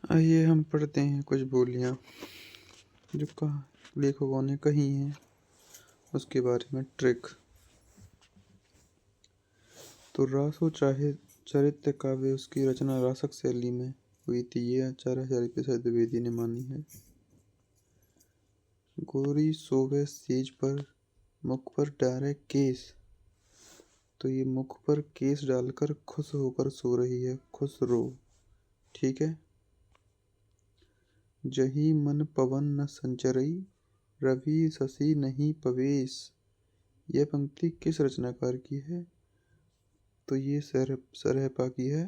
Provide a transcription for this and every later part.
आइए हम पढ़ते हैं कुछ बोलियां जो लेखकों ने कही हैं, उसके बारे में ट्रिक। तो रासो चाहे चरित्र काव्य उसकी रचना रासक शैली में हुई थी, ये आचार्य द्विवेदी ने मानी है। गोरी सोवे सेज पर मुख पर डाले केस, तो ये मुख पर केस डालकर खुश होकर सो रही है, खुश रो। ठीक है। जही मन पवन न संचरई, रवि शशि नहीं पवेश। यह पंक्ति किस रचनाकार की है? तो ये सरहपा की है।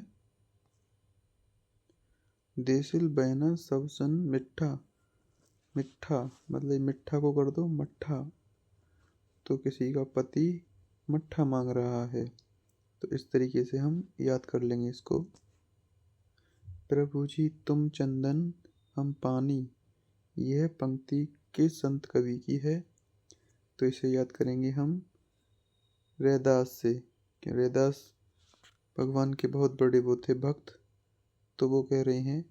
देसिल बहना सब सन मिठा, मिठा मतलब मिठा को कर दो मट्ठा, तो किसी का पति मट्ठा मांग रहा है। तो इस तरीके से हम याद कर लेंगे इसको। प्रभु जी तुम चंदन हम पानी, यह पंक्ति किस संत कवि की है? तो इसे याद करेंगे हम रैदास से। रैदास भगवान के बहुत बड़े वो थे भक्त, तो वो कह रहे हैं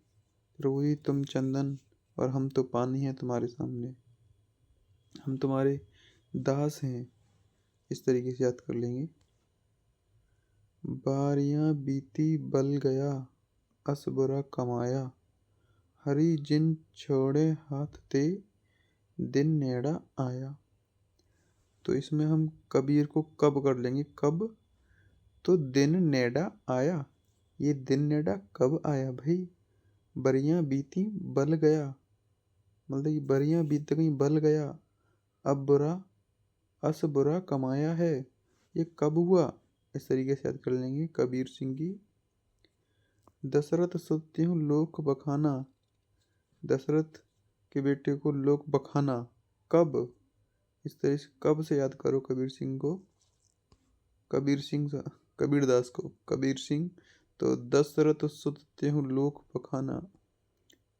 प्रभु जी तुम चंदन और हम तो पानी हैं तुम्हारे सामने, हम तुम्हारे दास हैं। इस तरीके से याद कर लेंगे। बारियां बीती बल गया, अस बुरा कमाया, हरि जिन छोड़े हाथ ते, दिन नेड़ा आया। तो इसमें हम कबीर को कब कर लेंगे, कब? तो दिन नेड़ा आया। ये दिन नेड़ा कब आया भाई? बरियां बीती बल गया, मतलब ये बरियां बीत गई बल गया, अब बुरा अस बुरा कमाया है, ये कब हुआ? इस तरीके से याद कर लेंगे कबीर सिंह की। दशरथ सुत्यु लोक बखाना, दशरथ के बेटे को लोक बखाना कब? इस तरह से कब से याद करो कबीर सिंह को, कबीरदास को, कबीर सिंह। तो दशरथ सुत त्यहु लोक बखाना,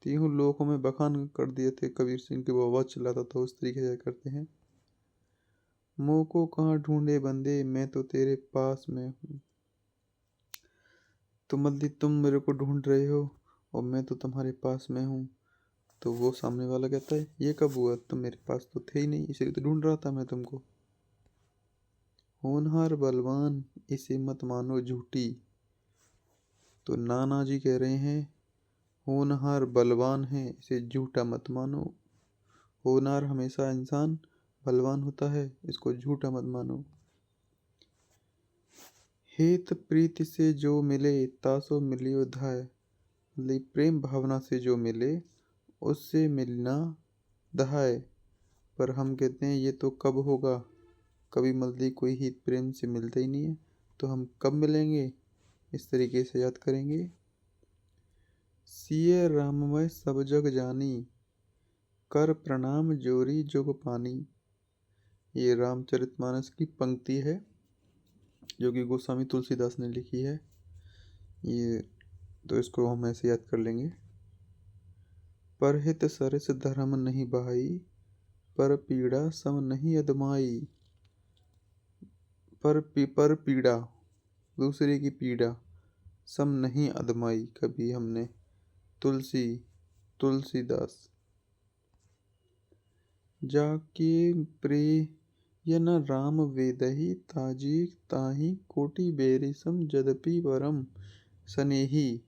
तीनों लोकों में बखान कर दिए थे कबीर सिंह की, वो आवाज चलाता था। उस तरीके से करते हैं। मोह को कहाँ ढूंढे बंदे, मैं तो तेरे पास में हूँ। तो मतलब तुम मेरे को ढूंढ रहे हो और मैं तो तुम्हारे पास में हूँ। तो वो सामने वाला कहता है ये कब हुआ, तुम मेरे पास तो थे ही नहीं, इसलिए तो ढूंढ रहा था मैं तुमको। होनहार बलवान इसे मत मानो झूठी, तो नाना जी कह रहे हैं होनहार बलवान है, इसे झूठा मत मानो। होनहार हमेशा इंसान बलवान होता है, इसको झूठा मत मानो। हेत प्रीति से जो मिले, तासो मिलियो धाय, मतलब प्रेम भावना से जो मिले उससे मिलना दहाय। पर हम कहते हैं ये तो कब होगा, कभी मल्दी कोई हित प्रेम से मिलता ही नहीं है, तो हम कब मिलेंगे? इस तरीके से याद करेंगे। सिय राममय सब जग जानी, कर प्रणाम जोरी जुग पानी। ये रामचरितमानस की पंक्ति है जो कि गोस्वामी तुलसीदास ने लिखी है। ये तो इसको हम ऐसे याद कर लेंगे। परहित सरस धर्म नहीं बहाई, पर पीड़ा सम नहीं अदमाई। पर पीड़ा, दूसरे की पीड़ा, सम नहीं अदमाई, कभी हमने। तुलसीदास। जाके प्रिय न राम वेदहि, ताजी ताही कोटि बेरिसम जदपि परम स्नेही।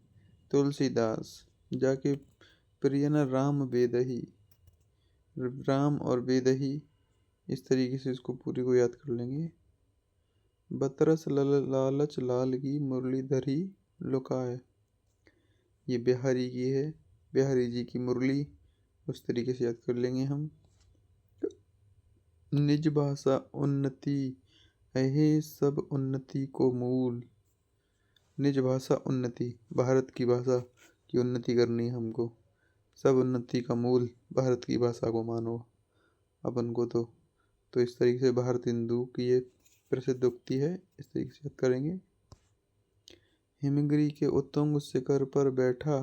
तुलसीदास। जाके प्रिय न राम वेदहि, राम और वेदहि, इस तरीके से इसको पूरी को याद कर लेंगे। बतरस लालच लाल की मुरलीधरी लुकाए, ये बिहारी की है, बिहारी जी की मुरली। उस तरीके से याद कर लेंगे हम। निज भाषा उन्नति, अहे सब उन्नति को मूल। निज भाषा उन्नति, भारत की भाषा की उन्नति करनी है हमको। सब उन्नति का मूल भारत की भाषा को मानो अपन को। तो इस तरीके से भारत हिंदू की ये प्रसिद्ध उक्ति है, इस तरीके से याद करेंगे। हिमगिरी के उत्तुंग शिखर पर बैठा,